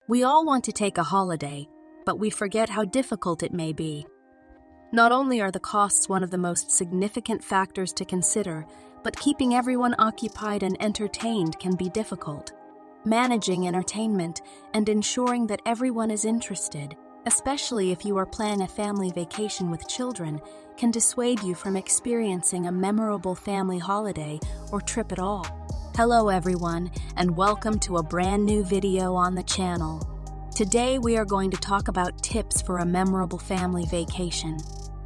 We all want to take a holiday, but we forget how difficult it may be. Not only are the costs one of the most significant factors to consider, but keeping everyone occupied and entertained can be difficult. Managing entertainment and ensuring that everyone is interested, especially if you are planning a family vacation with children, can dissuade you from experiencing a memorable family holiday or trip at all. Hello everyone, and welcome to a brand new video on the channel. Today we are going to talk about tips for a memorable family vacation.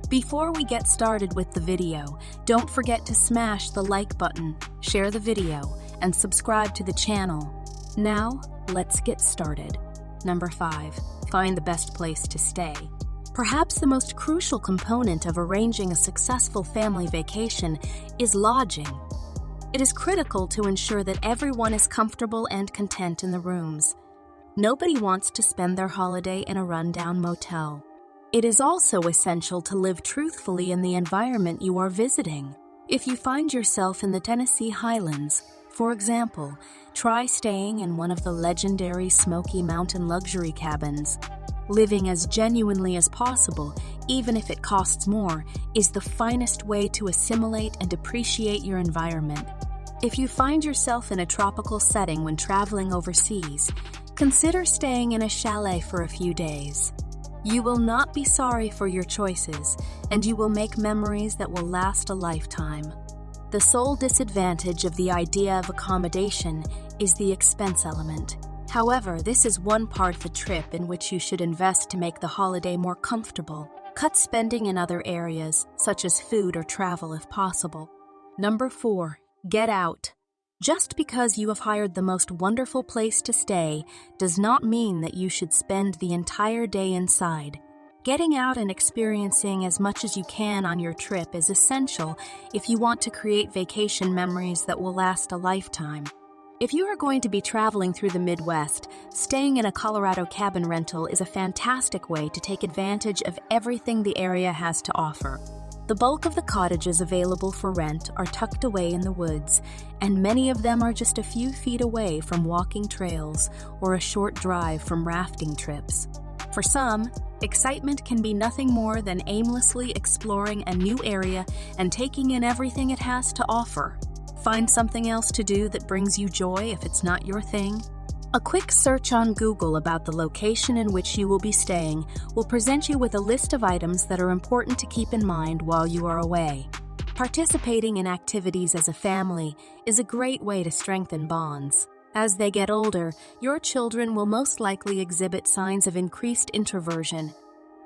Before we get started with the video, don't forget to smash the like button, share the video, and subscribe to the channel. Now, let's get started. Number 5. Find the best place to stay. Perhaps the most crucial component of arranging a successful family vacation is lodging. It is critical to ensure that everyone is comfortable and content in the rooms. Nobody wants to spend their holiday in a rundown motel. It is also essential to live truthfully in the environment you are visiting. If you find yourself in the Tennessee Highlands, for example, try staying in one of the legendary Smoky Mountain luxury cabins. Living as genuinely as possible, even if it costs more, is the finest way to assimilate and appreciate your environment. If you find yourself in a tropical setting when traveling overseas, consider staying in a chalet for a few days. You will not be sorry for your choices, and you will make memories that will last a lifetime. The sole disadvantage of the idea of accommodation is the expense element. However, this is one part of the trip in which you should invest to make the holiday more comfortable. Cut spending in other areas, such as food or travel if possible. Number 4. Get out. Just because you have hired the most wonderful place to stay does not mean that you should spend the entire day inside. Getting out and experiencing as much as you can on your trip is essential if you want to create vacation memories that will last a lifetime. If you are going to be traveling through the Midwest, staying in a Colorado cabin rental is a fantastic way to take advantage of everything the area has to offer. The bulk of the cottages available for rent are tucked away in the woods, and many of them are just a few feet away from walking trails or a short drive from rafting trips. For some, excitement can be nothing more than aimlessly exploring a new area and taking in everything it has to offer. Find something else to do that brings you joy if it's not your thing. A quick search on Google about the location in which you will be staying will present you with a list of items that are important to keep in mind while you are away. Participating in activities as a family is a great way to strengthen bonds. As they get older, your children will most likely exhibit signs of increased introversion.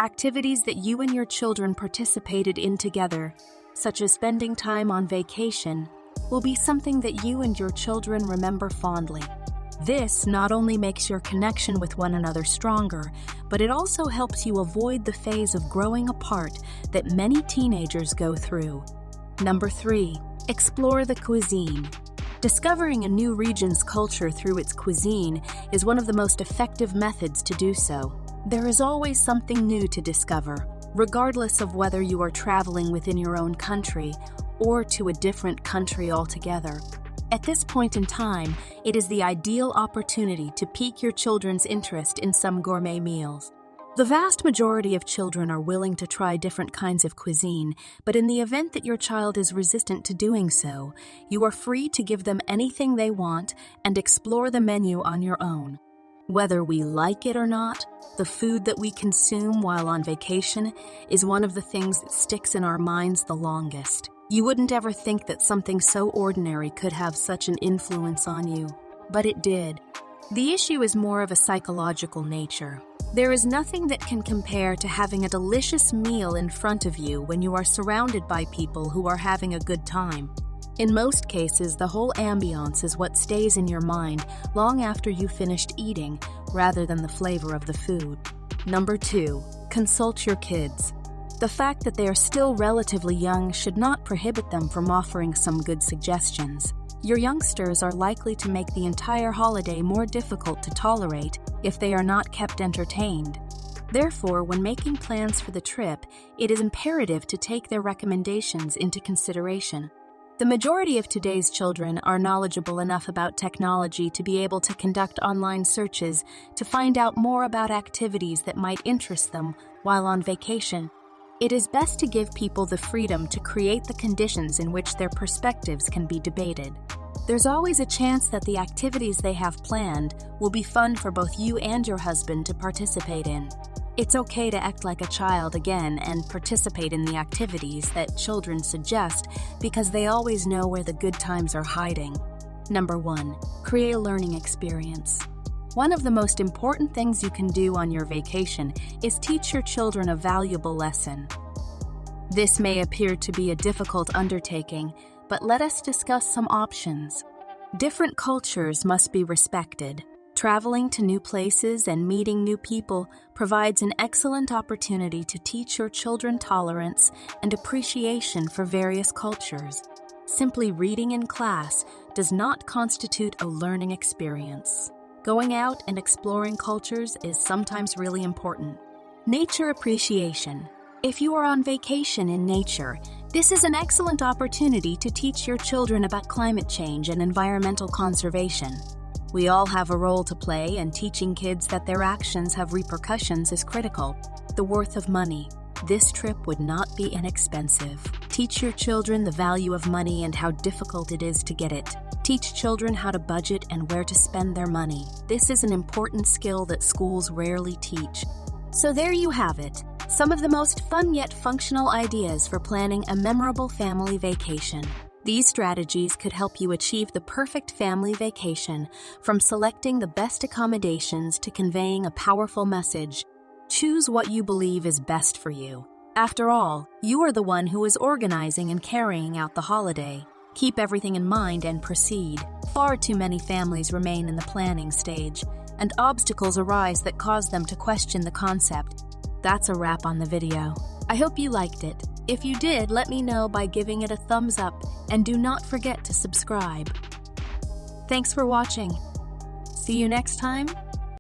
Activities that you and your children participated in together, such as spending time on vacation, will be something that you and your children remember fondly. This not only makes your connection with one another stronger, but it also helps you avoid the phase of growing apart that many teenagers go through. Number 3. Explore the cuisine. Discovering a new region's culture through its cuisine is one of the most effective methods to do so. There is always something new to discover, regardless of whether you are traveling within your own country or to a different country altogether. At this point in time, it is the ideal opportunity to pique your children's interest in some gourmet meals. The vast majority of children are willing to try different kinds of cuisine, but in the event that your child is resistant to doing so, you are free to give them anything they want and explore the menu on your own. Whether we like it or not, the food that we consume while on vacation is one of the things that sticks in our minds the longest. You wouldn't ever think that something so ordinary could have such an influence on you, but it did. The issue is more of a psychological nature. There is nothing that can compare to having a delicious meal in front of you when you are surrounded by people who are having a good time. In most cases, the whole ambiance is what stays in your mind long after you've finished eating, rather than the flavor of the food. Number 2. Consult your kids. The fact that they are still relatively young should not prohibit them from offering some good suggestions. Your youngsters are likely to make the entire holiday more difficult to tolerate if they are not kept entertained. Therefore, when making plans for the trip, it is imperative to take their recommendations into consideration. The majority of today's children are knowledgeable enough about technology to be able to conduct online searches to find out more about activities that might interest them while on vacation. It is best to give people the freedom to create the conditions in which their perspectives can be debated. There's always a chance that the activities they have planned will be fun for both you and your husband to participate in. It's okay to act like a child again and participate in the activities that children suggest because they always know where the good times are hiding. Number 1, create a learning experience. One of the most important things you can do on your vacation is teach your children a valuable lesson. This may appear to be a difficult undertaking, but let us discuss some options. Different cultures must be respected. Traveling to new places and meeting new people provides an excellent opportunity to teach your children tolerance and appreciation for various cultures. Simply reading in class does not constitute a learning experience. Going out and exploring cultures is sometimes really important. Nature appreciation. If you are on vacation in nature, this is an excellent opportunity to teach your children about climate change and environmental conservation. We all have a role to play, and teaching kids that their actions have repercussions is critical. The worth of money. This trip would not be inexpensive. Teach your children the value of money and how difficult it is to get it. Teach children how to budget and where to spend their money. This is an important skill that schools rarely teach. So there you have it. Some of the most fun yet functional ideas for planning a memorable family vacation. These strategies could help you achieve the perfect family vacation, from selecting the best accommodations to conveying a powerful message. Choose what you believe is best for you. After all, you are the one who is organizing and carrying out the holiday. Keep everything in mind and proceed. Far too many families remain in the planning stage, and obstacles arise that cause them to question the concept. That's a wrap on the video. I hope you liked it. If you did, let me know by giving it a thumbs up, and do not forget to subscribe. Thanks for watching. See you next time.